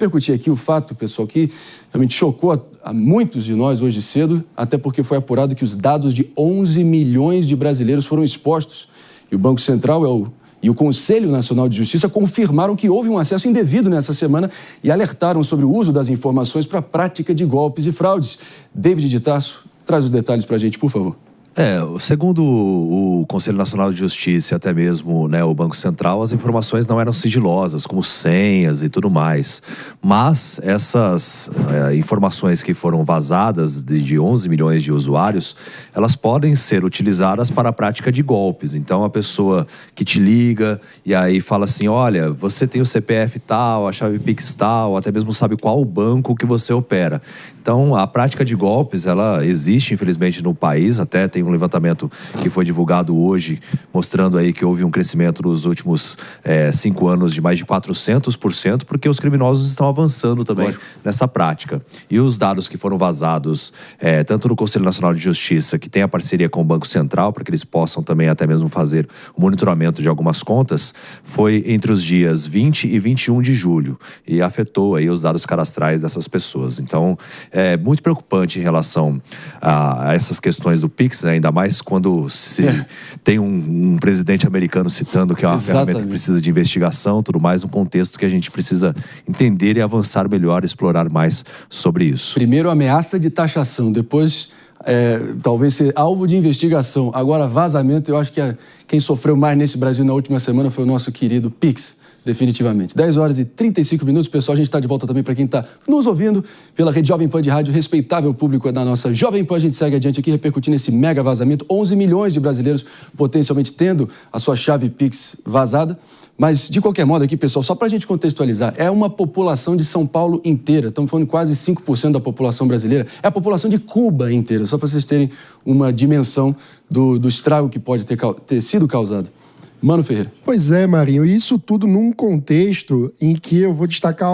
repercutir aqui o fato, pessoal, que realmente chocou a muitos de nós hoje cedo, até porque foi apurado que os dados de 11 milhões de brasileiros foram expostos. E o Banco Central e o Conselho Nacional de Justiça confirmaram que houve um acesso indevido nessa semana e alertaram sobre o uso das informações para a prática de golpes e fraudes. David de Tarso, traz os detalhes para a gente, por favor. Segundo o Conselho Nacional de Justiça e até mesmo, o Banco Central, as informações não eram sigilosas, como senhas e tudo mais. Mas essas informações que foram vazadas de 11 milhões de usuários, elas podem ser utilizadas para a prática de golpes. Então, a pessoa que te liga e aí fala assim, olha, você tem o CPF tal, a chave Pix tal, até mesmo sabe qual banco que você opera. Então, a prática de golpes, ela existe, infelizmente, no país. Até tem um levantamento que foi divulgado hoje, mostrando aí que houve um crescimento nos últimos 5 anos de mais de 400%, porque os criminosos estão avançando também nessa prática. E os dados que foram vazados, tanto no Conselho Nacional de Justiça, que tem a parceria com o Banco Central, para que eles possam também até mesmo fazer o monitoramento de algumas contas, foi entre os dias 20 e 21 de julho, e afetou aí os dados cadastrais dessas pessoas. Então, é muito preocupante em relação a essas questões do Pix, né? Ainda mais quando se tem um presidente americano citando que é uma ferramenta que precisa de investigação, tudo mais, um contexto que a gente precisa entender e avançar melhor, explorar mais sobre isso. Primeiro, ameaça de taxação, depois, talvez ser alvo de investigação. Agora, vazamento, eu acho que quem sofreu mais nesse Brasil na última semana foi o nosso querido Pix. Definitivamente. 10 horas e 35 minutos, pessoal. A gente está de volta também para quem está nos ouvindo pela Rede Jovem Pan de Rádio, respeitável público da nossa Jovem Pan. A gente segue adiante aqui, repercutindo esse mega vazamento. 11 milhões de brasileiros potencialmente tendo a sua chave Pix vazada. Mas, de qualquer modo aqui, pessoal, só para a gente contextualizar, é uma população de São Paulo inteira. Estamos falando de quase 5% da população brasileira. É a população de Cuba inteira, só para vocês terem uma dimensão do estrago que pode ter sido causado. Mano Ferreira. Pois é, Marinho, isso tudo num contexto em que eu vou destacar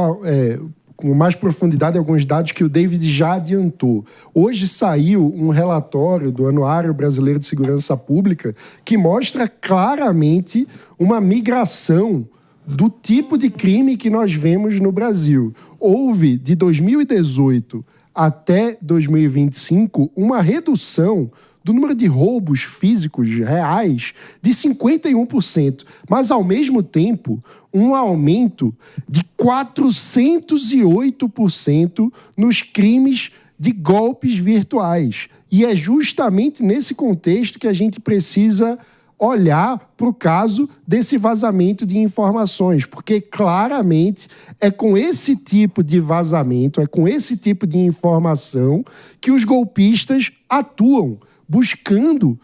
com mais profundidade alguns dados que o David já adiantou. Hoje saiu um relatório do Anuário Brasileiro de Segurança Pública que mostra claramente uma migração do tipo de crime que nós vemos no Brasil. Houve, de 2018 até 2025, uma redução do número de roubos físicos reais de 51%, mas, ao mesmo tempo, um aumento de 408% nos crimes de golpes virtuais. E é justamente nesse contexto que a gente precisa olhar para o caso desse vazamento de informações, porque claramente é com esse tipo de vazamento, é com esse tipo de informação que os golpistas atuam, buscando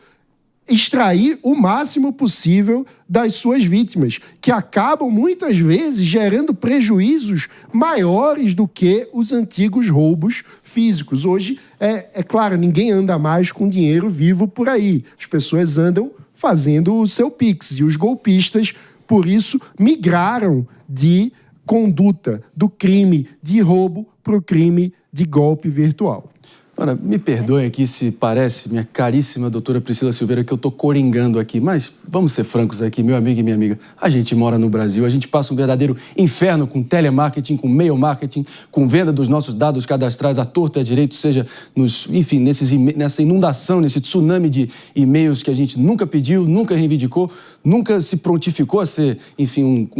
extrair o máximo possível das suas vítimas, que acabam muitas vezes gerando prejuízos maiores do que os antigos roubos físicos. Hoje, é claro, ninguém anda mais com dinheiro vivo por aí. As pessoas andam fazendo o seu Pix, e os golpistas, por isso, migraram de conduta do crime de roubo para o crime de golpe virtual. Ora, me perdoem aqui se parece, minha caríssima doutora Priscila Silveira, que eu estou coringando aqui, mas vamos ser francos aqui, meu amigo e minha amiga. A gente mora no Brasil, a gente passa um verdadeiro inferno com telemarketing, com mail marketing, com venda dos nossos dados cadastrais à torta e à direito, seja nessa inundação, nesse tsunami de e-mails que a gente nunca pediu, nunca reivindicou, nunca se prontificou a ser, enfim,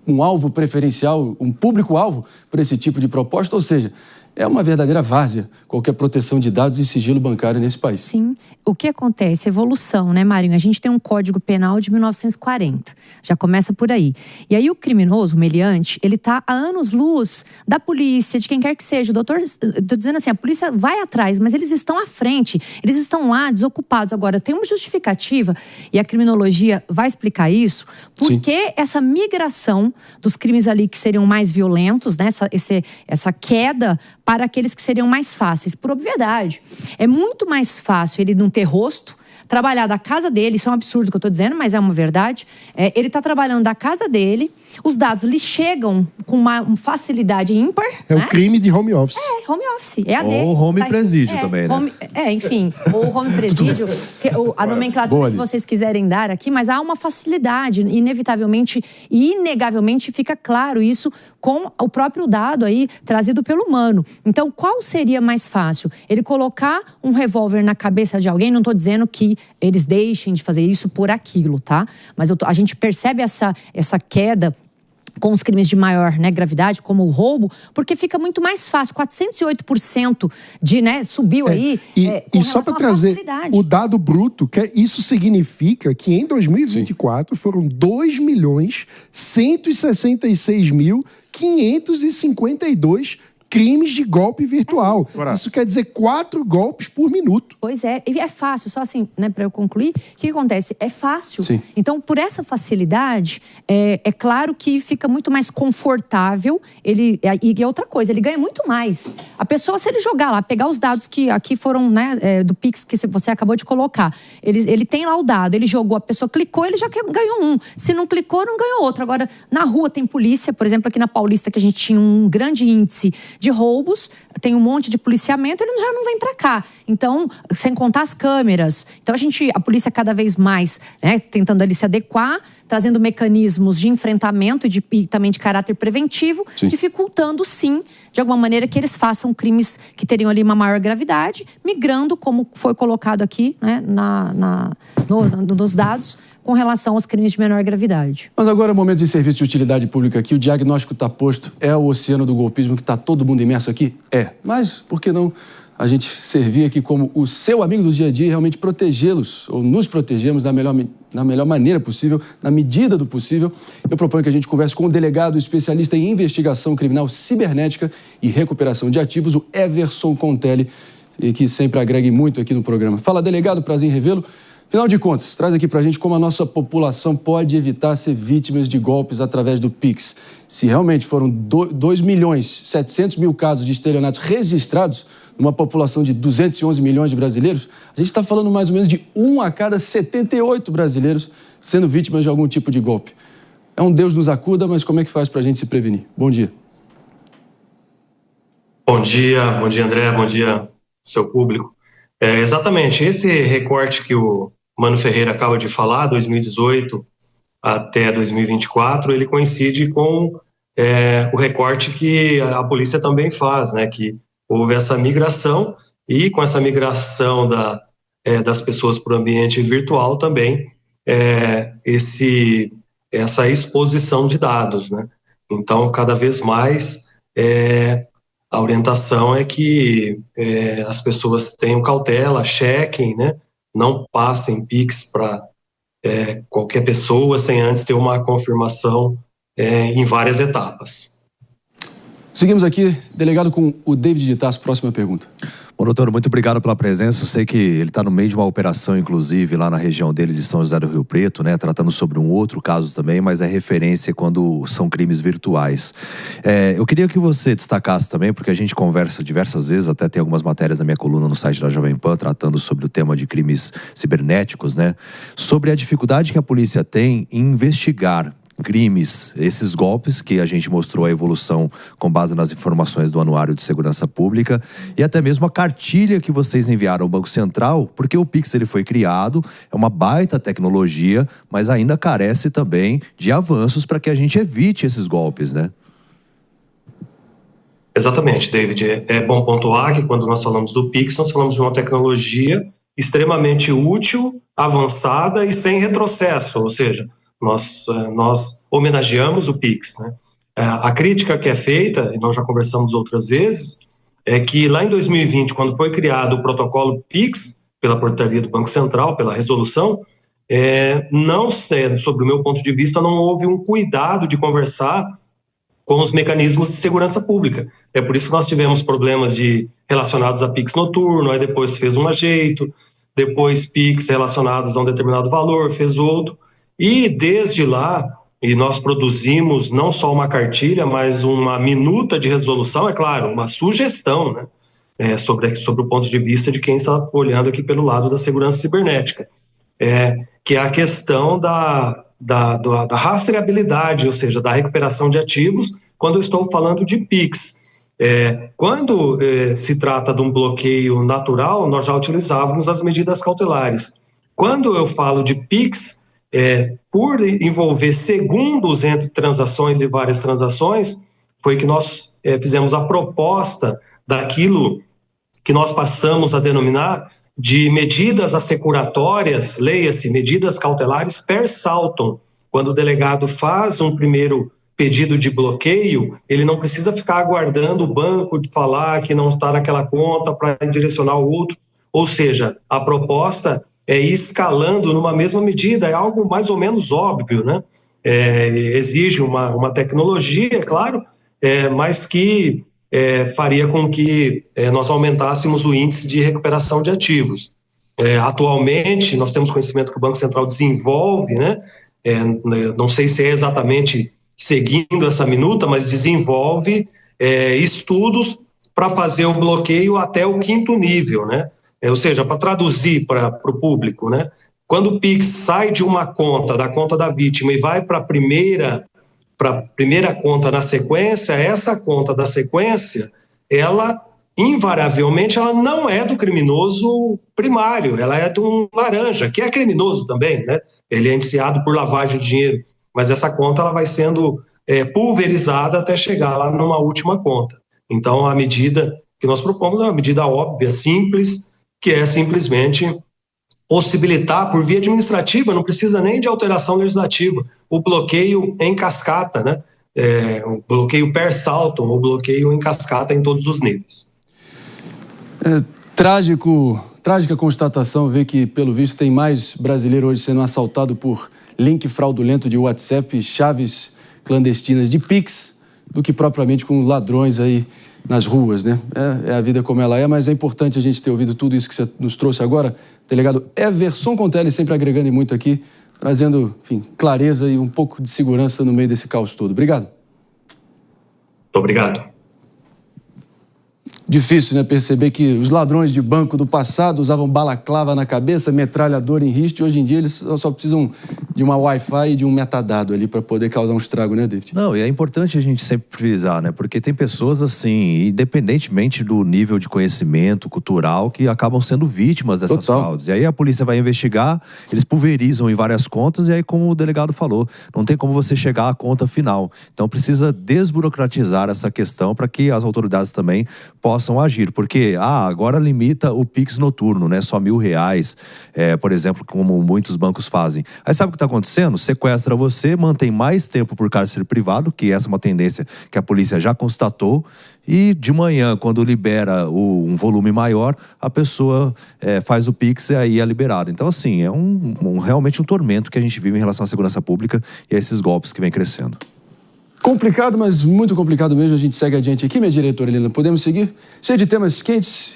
um alvo preferencial, um público-alvo para esse tipo de proposta, ou seja, é uma verdadeira várzea qualquer proteção de dados e sigilo bancário nesse país. Sim. O que acontece? Evolução, né, Marinho? A gente tem um Código Penal de 1940. Já começa por aí. E aí o criminoso, o meliante, ele tá a anos-luz da polícia, de quem quer que seja. O doutor, tô dizendo assim, a polícia vai atrás, mas eles estão à frente. Eles estão lá, desocupados. Agora, tem uma justificativa, e a criminologia vai explicar isso, por que essa migração dos crimes ali que seriam mais violentos, né, essa queda para aqueles que seriam mais fáceis, por obviedade. É muito mais fácil ele não ter rosto, trabalhar da casa dele, isso é um absurdo que eu estou dizendo, mas é uma verdade. Ele está trabalhando da casa dele, os dados lhe chegam com uma facilidade ímpar. É o crime de home office. Home office. É ou home presídio também, né? Enfim, ou home presídio, a nomenclatura que vocês quiserem dar aqui, mas há uma facilidade, inevitavelmente e inegavelmente fica claro isso com o próprio dado aí trazido pelo humano. Então, qual seria mais fácil? Ele colocar um revólver na cabeça de alguém, não estou dizendo que eles deixem de fazer isso por aquilo, tá? Mas a gente percebe essa queda com os crimes de maior, né, gravidade, como o roubo, porque fica muito mais fácil. 408% subiu aí. E só para trazer o dado bruto, isso significa que em 2024 foram 2.166.552 crimes de golpe virtual. Isso quer dizer 4 golpes por minuto. Pois é, e é fácil, só assim, né, para eu concluir, o que acontece? É fácil. Sim. Então, por essa facilidade, é claro que fica muito mais confortável, e outra coisa, ele ganha muito mais. A pessoa, se ele jogar lá, pegar os dados que aqui foram, né, do Pix, que você acabou de colocar, ele tem lá o dado, ele jogou, a pessoa clicou, ele já ganhou um. Se não clicou, não ganhou outro. Agora, na rua tem polícia, por exemplo, aqui na Paulista, que a gente tinha um grande índice de roubos, tem um monte de policiamento, ele já não vem para cá. Então, sem contar as câmeras. Então, a polícia cada vez mais, né, tentando ali se adequar, trazendo mecanismos de enfrentamento e também de caráter preventivo, dificultando, sim, de alguma maneira, que eles façam crimes que teriam ali uma maior gravidade, migrando, como foi colocado aqui, né, nos dados, com relação aos crimes de menor gravidade. Mas agora é o momento de serviço de utilidade pública aqui. O diagnóstico está posto. É o oceano do golpismo que está todo mundo imerso aqui? Mas, por que não a gente servir aqui como o seu amigo do dia a dia e realmente protegê-los, ou nos protegemos da melhor maneira possível, na medida do possível? Eu proponho que a gente converse com o delegado especialista em investigação criminal cibernética e recuperação de ativos, o Everson Contelli, que sempre agregue muito aqui no programa. Fala, delegado, prazer em revê-lo. Afinal de contas, traz aqui pra gente como a nossa população pode evitar ser vítimas de golpes através do Pix. Se realmente foram 2.700.000 casos de estelionatos registrados numa população de 211 milhões de brasileiros, a gente está falando mais ou menos de 1 a cada 78 brasileiros sendo vítimas de algum tipo de golpe. É um Deus nos acuda, mas como é que faz pra gente se prevenir? Bom dia. Bom dia André, bom dia seu público. Exatamente, esse recorte que o Mano Ferreira acaba de falar, 2018 até 2024, ele coincide com o recorte que a polícia também faz, né? Que houve essa migração e com essa migração das pessoas para o ambiente virtual também essa exposição de dados, né? Então, cada vez mais a orientação é que as pessoas tenham cautela, chequem, né? Não passem Pix para qualquer pessoa sem antes ter uma confirmação em várias etapas. Seguimos aqui, delegado, com o David de Tarso. Próxima pergunta. Bom, doutor, muito obrigado pela presença. Eu sei que ele está no meio de uma operação, inclusive, lá na região dele de São José do Rio Preto, né? Tratando sobre um outro caso também, mas é referência quando são crimes virtuais. Eu queria que você destacasse também, porque a gente conversa diversas vezes, até tem algumas matérias na minha coluna no site da Jovem Pan, tratando sobre o tema de crimes cibernéticos, né? Sobre a dificuldade que a polícia tem em investigar crimes, esses golpes que a gente mostrou a evolução com base nas informações do Anuário de Segurança Pública e até mesmo a cartilha que vocês enviaram ao Banco Central, porque o Pix ele foi criado, é uma baita tecnologia, mas ainda carece também de avanços para que a gente evite esses golpes, né? Exatamente, David. É bom pontuar que quando nós falamos do Pix, nós falamos de uma tecnologia extremamente útil, avançada e sem retrocesso, ou seja, nós homenageamos o Pix, né? A crítica que é feita, e nós já conversamos outras vezes, é que lá em 2020, quando foi criado o protocolo Pix, pela portaria do Banco Central, pela resolução, sob o meu ponto de vista, não houve um cuidado de conversar com os mecanismos de segurança pública. É por isso que nós tivemos problemas relacionados a Pix noturno, aí depois fez um ajeito, depois Pix relacionados a um determinado valor, fez outro. E desde lá, e nós produzimos não só uma cartilha, mas uma minuta de resolução, é claro, uma sugestão, né? sobre o ponto de vista de quem está olhando aqui pelo lado da segurança cibernética, que é a questão da rastreabilidade, ou seja, da recuperação de ativos, quando eu estou falando de PIX. Quando se trata de um bloqueio natural, nós já utilizávamos as medidas cautelares. Quando eu falo de PIX, por envolver segundos entre transações e várias transações, foi que nós fizemos a proposta daquilo que nós passamos a denominar de medidas assecuratórias, leia-se, medidas cautelares per saltum. Quando o delegado faz um primeiro pedido de bloqueio, ele não precisa ficar aguardando o banco de falar que não está naquela conta para direcionar o outro. Ou seja, a proposta é ir escalando numa mesma medida, é algo mais ou menos óbvio, né? Exige uma tecnologia, é claro, mas que faria com que nós aumentássemos o índice de recuperação de ativos. Atualmente, nós temos conhecimento que o Banco Central desenvolve, né? Não sei se é exatamente seguindo essa minuta, mas desenvolve estudos para fazer o bloqueio até o 5º nível, né? Ou seja, para traduzir para o público, né? Quando o PIX sai de uma conta, da conta da vítima, e vai para a primeira conta na sequência, essa conta da sequência, ela, invariavelmente, ela não é do criminoso primário, ela é de um laranja, que é criminoso também, né? Ele é indiciado por lavagem de dinheiro, mas essa conta ela vai sendo pulverizada até chegar lá numa última conta. Então, a medida que nós propomos é uma medida óbvia, simples, que é simplesmente possibilitar, por via administrativa, não precisa nem de alteração legislativa, o bloqueio em cascata, né? O bloqueio per saltum, o bloqueio em cascata em todos os níveis. Trágica constatação ver que, pelo visto, tem mais brasileiro hoje sendo assaltado por link fraudulento de WhatsApp e chaves clandestinas de Pix do que propriamente com ladrões aí nas ruas, né? É a vida como ela é, mas é importante a gente ter ouvido tudo isso que você nos trouxe agora. Delegado Everson Contelli sempre agregando e muito aqui, trazendo, enfim, clareza e um pouco de segurança no meio desse caos todo. Obrigado. Muito obrigado. Difícil, né, perceber que os ladrões de banco do passado usavam balaclava na cabeça, metralhadora em riste, e hoje em dia eles só precisam de uma Wi-Fi e de um metadado ali para poder causar um estrago, né, David? Não, e é importante a gente sempre frisar, né, porque tem pessoas assim, independentemente do nível de conhecimento cultural, que acabam sendo vítimas dessas fraudes. E aí a polícia vai investigar, eles pulverizam em várias contas, e aí, como o delegado falou, não tem como você chegar à conta final. Então precisa desburocratizar essa questão para que as autoridades também possam agir, porque agora limita o Pix noturno, né? Só R$1.000, por exemplo, como muitos bancos fazem. Aí sabe o que está acontecendo? Sequestra você, mantém mais tempo por cárcere privado, que essa é uma tendência que a polícia já constatou, e de manhã, quando libera um volume maior, a pessoa faz o Pix e aí é liberado. Então, assim, é realmente um tormento que a gente vive em relação à segurança pública e a esses golpes que vem crescendo. Complicado, mas muito complicado mesmo. A gente segue adiante aqui, minha diretora Helena. Podemos seguir? Cheio de temas quentes.